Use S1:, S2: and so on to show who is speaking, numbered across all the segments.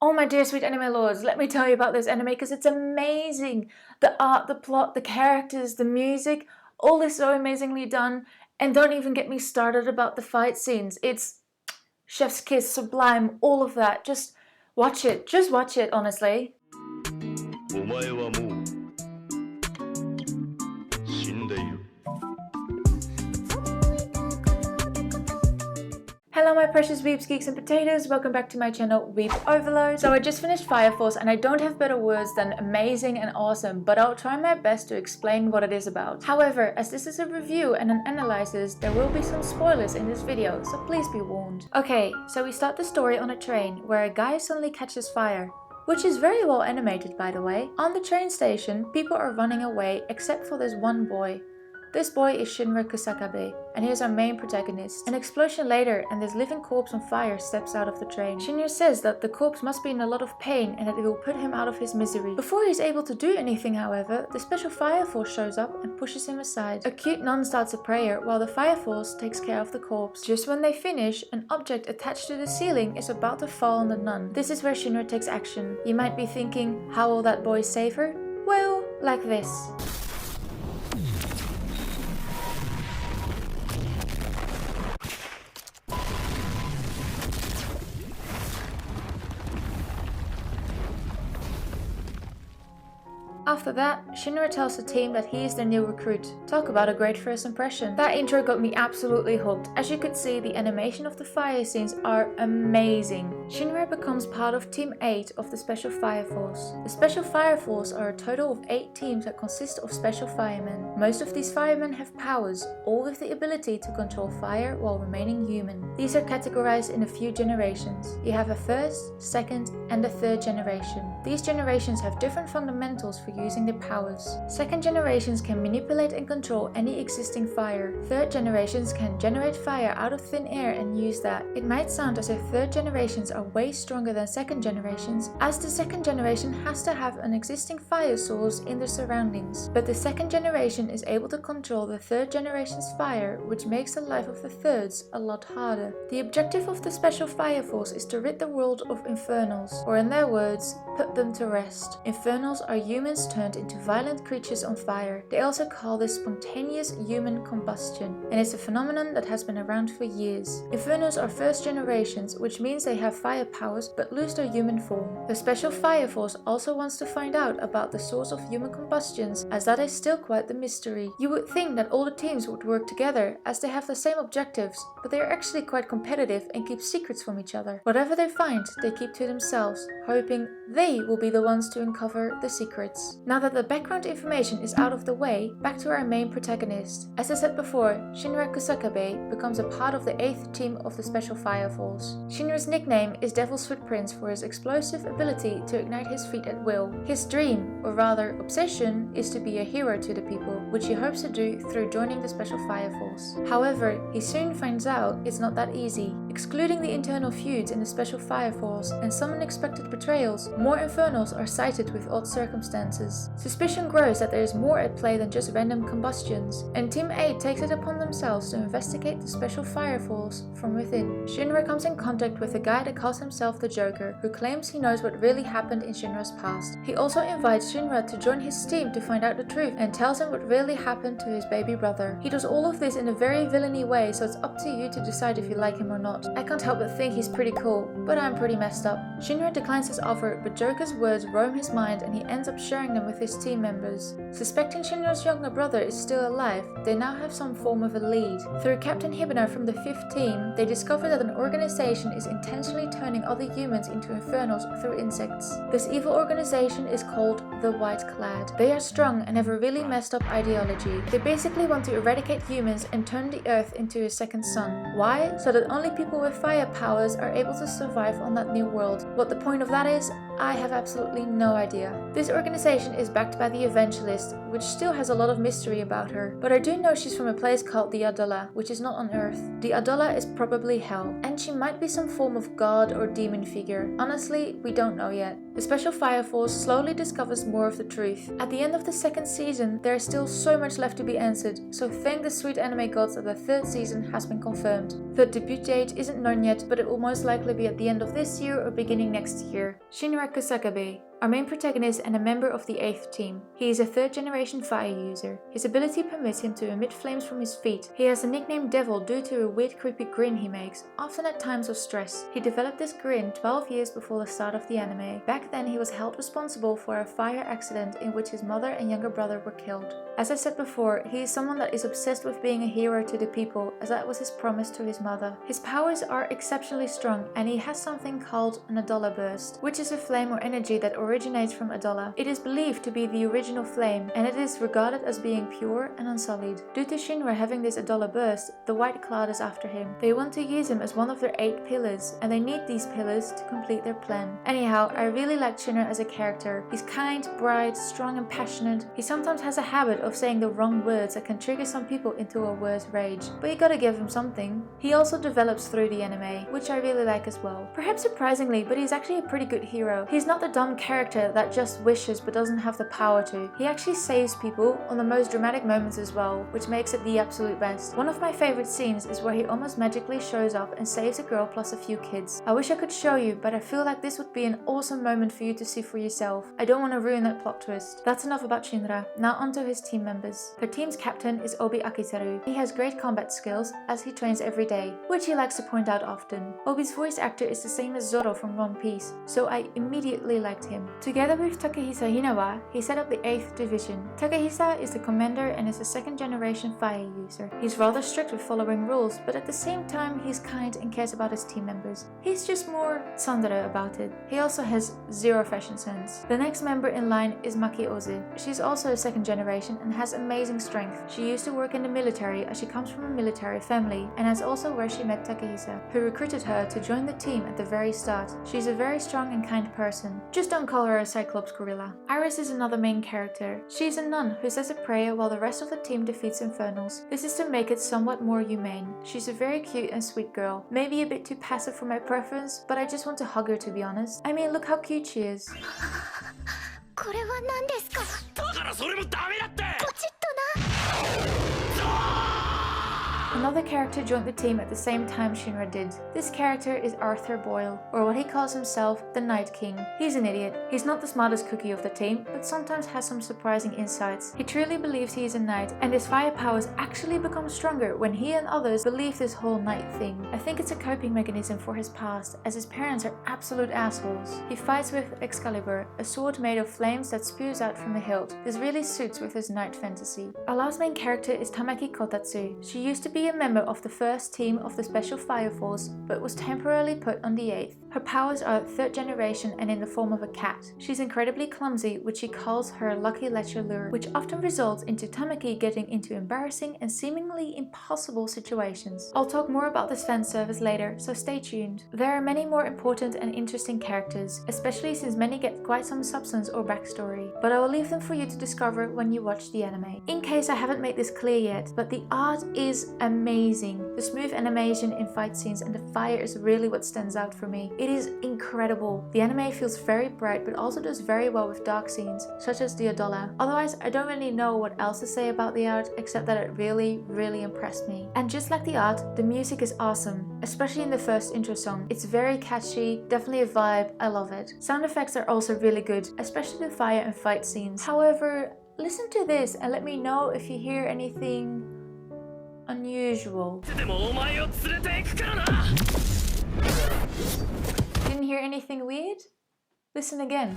S1: Oh my dear sweet anime lords, let me tell you about this anime because it's amazing. The art, the plot, the characters, the music, all is so amazingly done. And don't even get me started about the fight scenes. It's chef's kiss, sublime, all of that. Just watch it, honestly.
S2: お前はもう死んでいる。
S1: Hello my precious weebs, geeks and potatoes, welcome back to my channel Weeb Overload. So I just finished Fire Force and I don't have better words than amazing and awesome, but I'll try my best to explain what it is about. However, as this is a review and an analysis, there will be some spoilers in this video, so please be warned. Okay, so we start the story on a train where a guy suddenly catches fire. Which is very well animated, by the way. On the train station, people are running away except for this one boy. This boy is Shinra Kusakabe, and he is our main protagonist. An explosion later, and this living corpse on fire steps out of the train. Shinra says that the corpse must be in a lot of pain and that it will put him out of his misery. Before he's able to do anything, however, the special fire force shows up and pushes him aside. A cute nun starts a prayer while the fire force takes care of the corpse. Just when they finish, an object attached to the ceiling is about to fall on the nun. This is where Shinra takes action. You might be thinking, how will that boy save her? Well, like this. After that, Shinra tells the team that he is their new recruit. Talk about a great first impression. That intro got me absolutely hooked. As you could see, the animation of the fire scenes are amazing. Shinra becomes part of Team 8 of the Special Fire Force. The Special Fire Force are a total of 8 teams that consist of special firemen. Most of these firemen have powers, all with the ability to control fire while remaining human. These are categorized in a few generations. You have a first, second, and a third generation. These generations have different fundamentals for using their powers. Second generations can manipulate and control any existing fire. Third generations can generate fire out of thin air and use that. It might sound as if third generations are way stronger than second generations, as the second generation has to have an existing fire source in their surroundings. But the second generation is able to control the third generation's fire, which makes the life of the thirds a lot harder. The objective of the Special Fire Force is to rid the world of infernals, or in their words, put them to rest. Infernals are humans turned into violent creatures on fire. They also call this spontaneous human combustion, and it's a phenomenon that has been around for years. Infernals are first generations, which means they have fire powers but lose their human form. The Special Fire Force also wants to find out about the source of human combustions, as that is still quite the mystery. You would think that all the teams would work together, as they have the same objectives, but they are actually quite competitive and keep secrets from each other. Whatever they find, they keep to themselves, hoping they will be the ones to uncover the secrets. Now that the background information is out of the way, back to our main protagonist. As I said before, Shinra Kusakabe becomes a part of the 8th team of the Special Fire Force. Shinra's nickname is Devil's Footprints for his explosive ability to ignite his feet at will. His dream, or rather obsession, is to be a hero to the people, which he hopes to do through joining the Special Fire Force. However, he soon finds out it's not that easy. Excluding the internal feuds in the Special Fire Force and some unexpected betrayals, more infernals are sighted with odd circumstances. Suspicion grows that there is more at play than just random combustions, and Team 8 takes it upon themselves to investigate the Special Fire Force from within. Shinra comes in contact with a guy that calls himself the Joker, who claims he knows what really happened in Shinra's past. He also invites Shinra to join his team to find out the truth and tells him what really happened to his baby brother. He does all of this in a very villainy way, so it's up to you to decide if you like him or not. I can't help but think he's pretty cool, but I'm pretty messed up. Shinra declines his offer, but Joker's words roam his mind and he ends up sharing them with his team members. Suspecting Shinra's younger brother is still alive, they now have some form of a lead. Through Captain Hibana from the 5th team, they discover that an organization is intentionally turning other humans into infernals through insects. This evil organization is called the White Clad. They are strong and have a really messed up ideology. They basically want to eradicate humans and turn the earth into a second sun. Why? So that only people with fire powers are able to survive on that new world. What the point of that is, I have absolutely no idea. This organization is backed by the Evangelist, which still has a lot of mystery about her, but I do know she's from a place called the Adala, which is not on Earth. The Adala is probably hell, and she might be some form of god or demon figure. Honestly, we don't know yet. The Special Fire Force slowly discovers more of the truth. At the end of the 2nd season, there is still so much left to be answered, so thank the sweet anime gods that the 3rd season has been confirmed. The debut date is isn't known yet, but it will most likely be at the end of this year or beginning next year. Shinra Kusakabe, our main protagonist and a member of the 8th team. He is a 3rd generation fire user. His ability permits him to emit flames from his feet. He has the nickname Devil due to a weird creepy grin he makes, often at times of stress. He developed this grin 12 years before the start of the anime. Back then he was held responsible for a fire accident in which his mother and younger brother were killed. As I said before, he is someone that is obsessed with being a hero to the people, as that was his promise to his mother. His powers are exceptionally strong, and he has something called an Adola burst, which is a flame or energy that originates from Adola. It is believed to be the original flame, and it is regarded as being pure and unsullied. Due to Shinra having this Adola burst, the White Cloud is after him. They want to use him as one of their 8 pillars, and they need these pillars to complete their plan. Anyhow, I really like Shinra as a character. He's kind, bright, strong and passionate. He sometimes has a habit of saying the wrong words that can trigger some people into a worse rage, but you gotta give him something. He also develops through the anime, which I really like as well. Perhaps surprisingly, but he's actually a pretty good hero. He's not the dumb character that just wishes but doesn't have the power to. He actually saves people on the most dramatic moments as well, which makes it the absolute best. One of my favorite scenes is where he almost magically shows up and saves a girl plus a few kids. I wish I could show you, but I feel like this would be an awesome moment for you to see for yourself. I don't want to ruin that plot twist. That's enough about Shinra. Now onto his team members. Their team's captain is Obi Akizaru. He has great combat skills as he trains every day, which he likes to point out often. Obi's voice actor is the same as Zoro from One Piece, so I immediately liked him. Together with Takehisa Hinawa, he set up the 8th division. Takehisa is the commander and is a 2nd generation fire user. He's rather strict with following rules, but at the same time he's kind and cares about his team members. He's just more tsundere about it. He also has 0 fashion sense. The next member in line is Maki Ozu. She's also a 2nd generation and has amazing strength. She used to work in the military as she comes from a military family, and that's also where she met Takehisa, who recruited her to join the team at the very start. She's a very strong and kind person. Just don't call her a Cyclops gorilla. Iris is another main character. She's a nun who says a prayer while the rest of the team defeats Infernals. This is to make it somewhat more humane. She's a very cute and sweet girl. Maybe a bit too passive for my preference, but I just want to hug her, to be honest. I mean, look how cute she is.
S3: これは何ですか?だからそれもダメだって!ポチッとな!
S1: Another character joined the team at the same time Shinra did. This character is Arthur Boyle, or what he calls himself, the Night King. He's an idiot. He's not the smartest cookie of the team, but sometimes has some surprising insights. He truly believes he is a knight, and his fire powers actually become stronger when he and others believe this whole knight thing. I think it's a coping mechanism for his past, as his parents are absolute assholes. He fights with Excalibur, a sword made of flames that spews out from the hilt. This really suits with his knight fantasy. Our last main character is Tamaki Kotatsu. She used to be a member of the 1st team of the Special Fire Force, but was temporarily put on the 8th. Her powers are 3rd generation and in the form of a cat. She's incredibly clumsy, which she calls her lucky lecher lure, which often results into Tamaki getting into embarrassing and seemingly impossible situations. I'll talk more about this fan service later, so stay tuned. There are many more important and interesting characters, especially since many get quite some substance or backstory, but I will leave them for you to discover when you watch the anime. In case I haven't made this clear yet, but the art is amazing. The smooth animation in fight scenes and the fire is really what stands out for me. It is incredible. The anime feels very bright but also does very well with dark scenes, such as the Adola. Otherwise, I don't really know what else to say about the art except that it really impressed me. And just like the art, the music is awesome, especially in the first intro song. It's very catchy, definitely a vibe, I love it. Sound effects are also really good, especially the fire and fight scenes. However, listen to this and let me know if you hear anything unusual. Didn't hear anything weird? Listen again.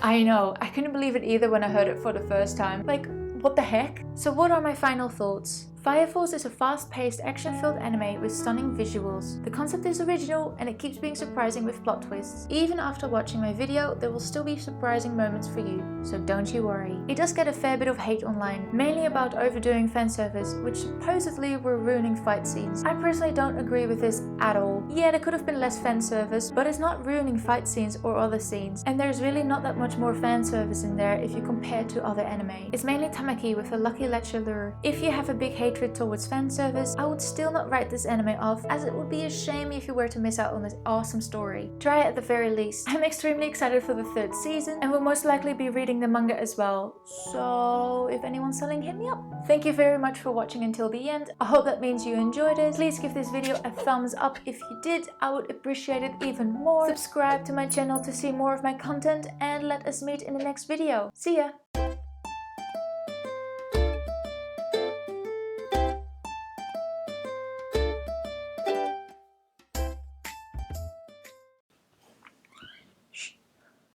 S1: I know, I couldn't believe it either when I heard it for the first time. Like, what the heck? So what are my final thoughts? Fire Force is a fast-paced, action-filled anime with stunning visuals. The concept is original and it keeps being surprising with plot twists. Even after watching my video, there will still be surprising moments for you, so don't you worry. It does get a fair bit of hate online, mainly about overdoing fanservice, which supposedly were ruining fight scenes. I personally don't agree with this at all. Yeah, there could have been less fanservice, but it's not ruining fight scenes or other scenes, and there's really not that much more fanservice in there if you compare to other anime. It's mainly Tamaki with a lucky simply lets you lure. If you have a big hatred towards fan service, I would still not write this anime off, as it would be a shame if you were to miss out on this awesome story. Try it at the very least. I'm extremely excited for the 3rd season and will most likely be reading the manga as well, so if anyone's selling, hit me up. Thank you very much for watching until the end. I hope that means you enjoyed it. Please give this video a thumbs up if you did, I would appreciate it even more. Subscribe to my channel to see more of my content and let us meet in the next video. See ya!